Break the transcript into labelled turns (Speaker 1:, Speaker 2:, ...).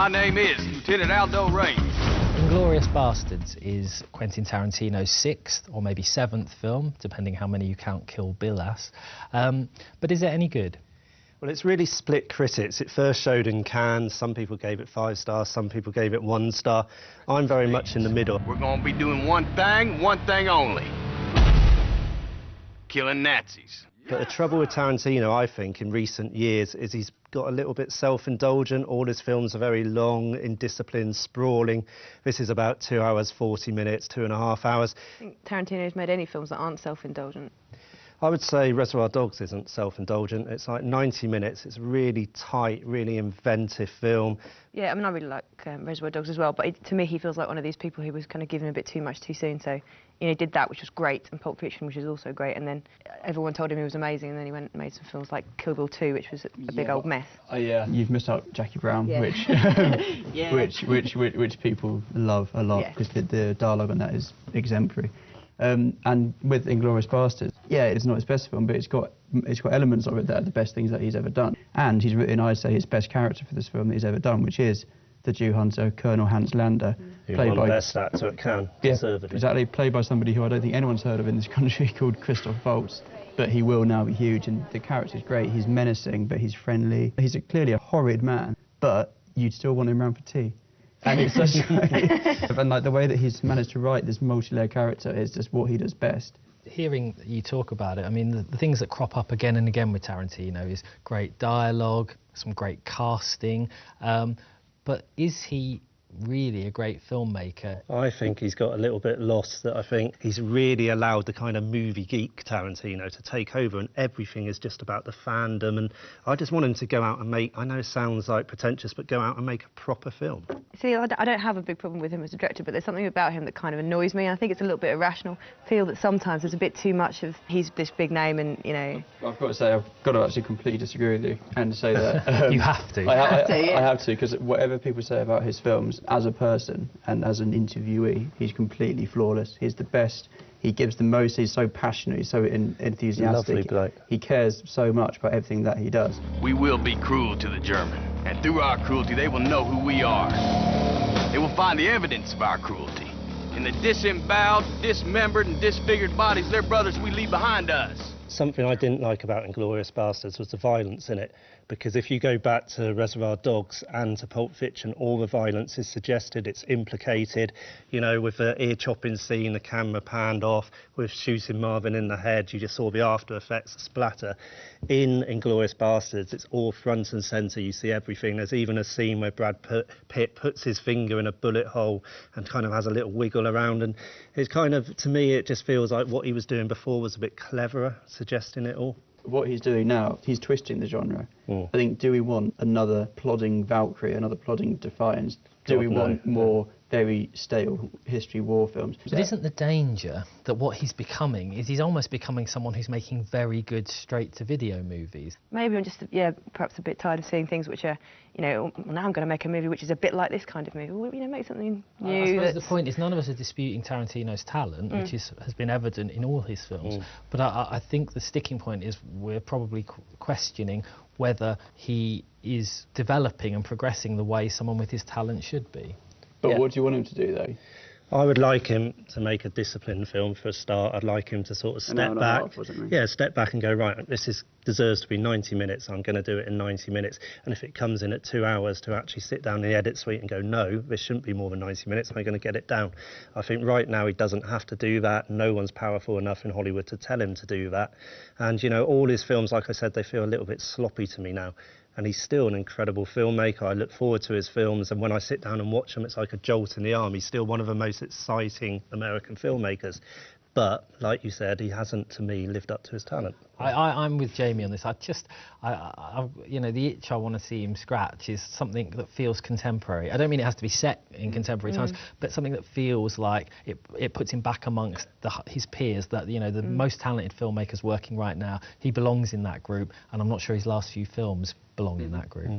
Speaker 1: My name is Lieutenant Aldo Raines.
Speaker 2: Inglourious Basterds is Quentin Tarantino's 6th or maybe 7th film, depending how many you count Kill Bill as. But is it any good?
Speaker 3: Well, it's really split critics. It first showed in Cannes. Some people gave it 5 stars, some people gave it 1 star. I'm very much in the middle.
Speaker 1: We're going to be doing one thing only. Killing Nazis.
Speaker 3: But the trouble with Tarantino, I think, in recent years is he's got a little bit self-indulgent. All his films are very long, indisciplined, sprawling. This is about 2 hours, 40 minutes, 2.5 hours.
Speaker 4: I think Tarantino's made any films that aren't self-indulgent.
Speaker 3: I would say Reservoir Dogs isn't self-indulgent. It's like 90 minutes. It's a really tight, really inventive film.
Speaker 4: Yeah, I mean, I really like Reservoir Dogs as well, but to me, he feels like one of these people who was kind of given a bit too much too soon. So, you know, he did that, which was great, and Pulp Fiction, which is also great, and then everyone told him he was amazing, and then he went and made some films like Kill Bill 2, which was a big old mess.
Speaker 5: Oh yeah, you've missed out Jackie Brown, which which people love a lot, because the dialogue on that is exemplary. And with Inglourious Basterds, yeah, it's not his best film, but it's got elements of it that are the best things that he's ever done. And he's written, I'd say, his best character for this film that he's ever done, which is the Jew hunter, Colonel Hans Lander,
Speaker 3: played by best actor at Cannes.
Speaker 5: Yeah, exactly, played by somebody who I don't think anyone's heard of in this country, called Christoph Waltz. But he will now be huge, and the character's great. He's menacing, but he's friendly. He's clearly a horrid man, but you'd still want him around for tea. And it's such and like the way that he's managed to write this multi-layered character is just what he does best.
Speaker 2: Hearing you talk about it, I mean, the things that crop up again and again with Tarantino is great dialogue, some great casting, but is he really a great filmmaker?
Speaker 3: I think he's got a little bit lost, that I think he's really allowed the kind of movie geek Tarantino to take over, and everything is just about the fandom, and I just want him to go out and make, I know it sounds like pretentious, but go out and make a proper film.
Speaker 4: See, I don't have a big problem with him as a director, but there's something about him that kind of annoys me. I think it's a little bit irrational. I feel that sometimes there's a bit too much of he's this big name and, you know...
Speaker 5: I've got to say, I've got to actually completely disagree with you and say that...
Speaker 2: you have to.
Speaker 5: I have to, because whatever people say about his films, as a person and as an interviewee, he's completely flawless. He's the best. He gives the most. He's so passionate. He's so enthusiastic.
Speaker 3: Lovely bloke.
Speaker 5: He cares so much about everything that he does.
Speaker 1: We will be cruel to the German, and through our cruelty, they will know who we are. They will find the evidence of our cruelty in the disemboweled, dismembered, and disfigured bodies their brothers we leave behind us.
Speaker 3: Something I didn't like about Inglourious Basterds was the violence in it, because if you go back to Reservoir Dogs and to Pulp Fiction, all the violence is suggested, it's implicated, you know, with the ear-chopping scene, the camera panned off, with shooting Marvin in the head, you just saw the after effects splatter. In Inglourious Basterds, it's all front and centre, you see everything. There's even a scene where Brad Pitt puts his finger in a bullet hole and kind of has a little wiggle around, and it's kind of, to me, it just feels like what he was doing before was a bit cleverer, suggesting it all.
Speaker 5: What he's doing now, he's twisting the genre. I think, do we want another plodding Valkyrie, another plodding Defiance? Do we want more very stale history war films?
Speaker 2: But isn't the danger that what he's becoming is he's almost becoming someone who's making very good straight-to-video movies?
Speaker 4: Maybe I'm just, yeah, perhaps a bit tired of seeing things which are, you know, now I'm going to make a movie which is a bit like this kind of movie. Well, you know, make something new.
Speaker 2: I suppose the point is none of us are disputing Tarantino's talent, which has been evident in all his films. But I think the sticking point is we're probably questioning whether he is developing and progressing the way someone with his talent should be.
Speaker 5: But what do you want him to do, though?
Speaker 3: I would like him to make a disciplined film for a start. I'd like him to sort of step back. Yeah, step back and go, right, this deserves to be 90 minutes. I'm going to do it in 90 minutes. And if it comes in at 2 hours, to actually sit down in the edit suite and go, no, this shouldn't be more than 90 minutes. I'm going to get it down. I think right now he doesn't have to do that. No one's powerful enough in Hollywood to tell him to do that. And, you know, all his films, like I said, they feel a little bit sloppy to me now. And he's still an incredible filmmaker. I look forward to his films, and when I sit down and watch them, it's like a jolt in the arm. He's still one of the most exciting American filmmakers. But, like you said, he hasn't, to me, lived up to his talent.
Speaker 2: I'm with Jamie on this. You know, the itch I want to see him scratch is something that feels contemporary. I don't mean it has to be set in contemporary times, but something that feels like it puts him back amongst his peers, that, you know, the most talented filmmakers working right now. He belongs in that group, and I'm not sure his last few films belong in that group.